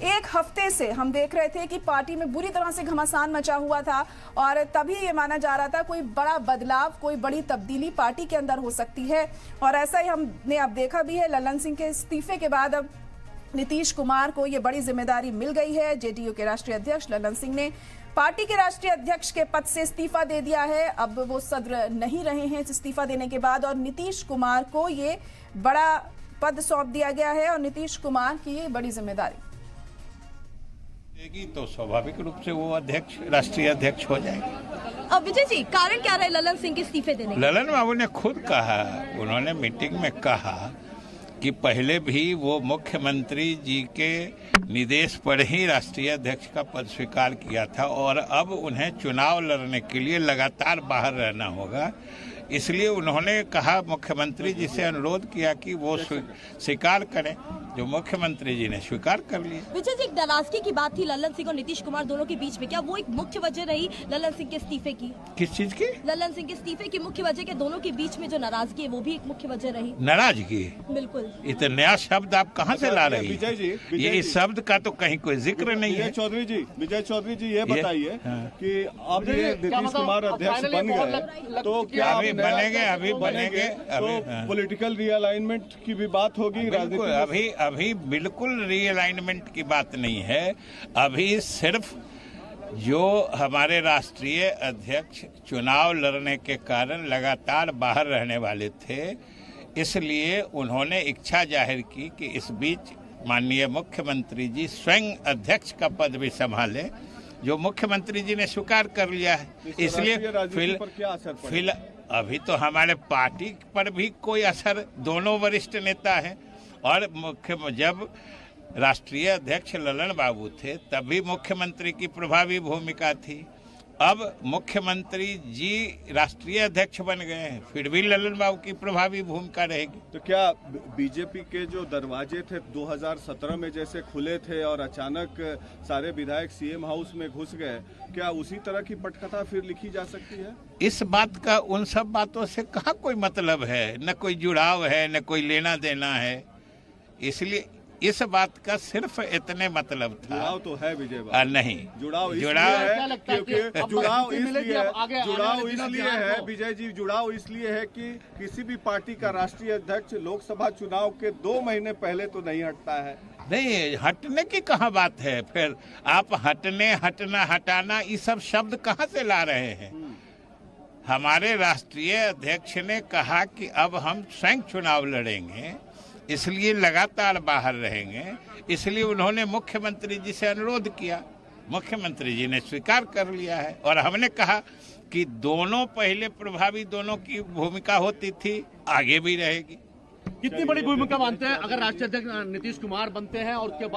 एक हफ्ते से हम देख रहे थे कि पार्टी में बुरी तरह से घमासान मचा हुआ था और तभी ये माना जा रहा था कोई बड़ा बदलाव, कोई बड़ी तब्दीली पार्टी के अंदर हो सकती है। और ऐसा ही हमने अब देखा भी है। लल्लन सिंह के इस्तीफे के बाद अब नीतीश कुमार को ये बड़ी जिम्मेदारी मिल गई है। जेडीयू के राष्ट्रीय अध्यक्ष लल्लन सिंह ने पार्टी के राष्ट्रीय अध्यक्ष के पद से इस्तीफा दे दिया है। अब वो सदर नहीं रहे हैं इस्तीफा देने के बाद, और नीतीश कुमार को ये बड़ा पद सौंप दिया गया है और नीतीश कुमार की ये बड़ी जिम्मेदारी देगी तो स्वाभाविक रूप से वो अध्यक्ष, राष्ट्रीय अध्यक्ष हो जाएंगे। अब विजय जी, कारण क्या रहे लल्लन सिंह के इस्तीफे देने? लल्लन बाबू ने खुद कहा, उन्होंने मीटिंग में कहा कि पहले भी वो मुख्यमंत्री जी के निर्देश पर ही राष्ट्रीय अध्यक्ष का पद स्वीकार किया था और अब उन्हें चुनाव लड़ने के लिए लगातार बाहर रहना होगा। इसलिए उन्होंने कहा, मुख्यमंत्री जी से अनुरोध किया कि वो स्वीकार करें, जो मुख्यमंत्री जी ने स्वीकार कर लिया। विजय जी, एक नाराजगी की बात थी लल्लन सिंह और नीतीश कुमार दोनों के बीच में, क्या वो एक मुख्य वजह रही लल्लन सिंह के इस्तीफे की? किस चीज की? लल्लन सिंह के इस्तीफे की मुख्य वजह के दोनों के बीच में जो नाराजगी है वो भी एक मुख्य वजह रही? नाराजगी? बिल्कुल। इतना नया शब्द आप कहाँ से ला रही विजय जी, ये इस शब्द का तो कहीं कोई जिक्र नहीं है। विजय चौधरी जी ये बताइए कि अब ये नीतीश कुमार अध्यक्ष बन गए तो क्या अभी बनेंगे तो पॉलिटिकल रीअलाइनमेंट की भी बात होगी? अभी बिल्कुल रीअलाइनमेंट की बात नहीं है। अभी सिर्फ जो हमारे राष्ट्रीय अध्यक्ष चुनाव लड़ने के कारण लगातार बाहर रहने वाले थे, इसलिए उन्होंने इच्छा जाहिर की कि इस बीच माननीय मुख्यमंत्री जी स्वयं अध्यक्ष का पद भी संभालें, जो मुख्यमंत्री जी ने स्वीकार कर लिया है। इसलिए अभी तो हमारे पार्टी पर भी कोई असर, दोनों वरिष्ठ नेता हैं और जब राष्ट्रीय अध्यक्ष लल्लन बाबू थे तभी मुख्यमंत्री की प्रभावी भूमिका थी। अब मुख्यमंत्री जी राष्ट्रीय अध्यक्ष बन गए हैं, फिर भी लल्लन बाबू की प्रभावी भूमिका रहेगी। तो क्या बीजेपी के जो दरवाजे थे 2017 में जैसे खुले थे और अचानक सारे विधायक सीएम हाउस में घुस गए, क्या उसी तरह की पटकथा फिर लिखी जा सकती है? इस बात का उन सब बातों से कहाँ कोई मतलब है, न कोई जुड़ाव है, न कोई लेना देना है। इसलिए इस बात का सिर्फ इतने मतलब था। जुड़ाव तो है विजय बाबू? नहीं, जुड़ाव है क्योंकि जुड़ाव इसलिए है विजय जी, जुड़ाव इसलिए है कि किसी भी पार्टी का राष्ट्रीय अध्यक्ष लोकसभा चुनाव के 2 महीने पहले तो नहीं हटता है। नहीं, हटने की कहाँ बात है? फिर आप हटने, हटना, हटाना, ये सब शब्द कहाँ से ला रहे हैं? हमारे राष्ट्रीय अध्यक्ष ने कहा कि अब हम स्वयं चुनाव लड़ेंगे, इसलिए लगातार बाहर रहेंगे। इसलिए उन्होंने मुख्यमंत्री जी से अनुरोध किया, मुख्यमंत्री जी ने स्वीकार कर लिया है। और हमने कहा कि दोनों पहले प्रभावी, दोनों की भूमिका होती थी, आगे भी रहेगी। कितनी बड़ी भूमिका मानते हैं अगर राष्ट्रीय अध्यक्ष नीतीश कुमार बनते हैं और उसके बाद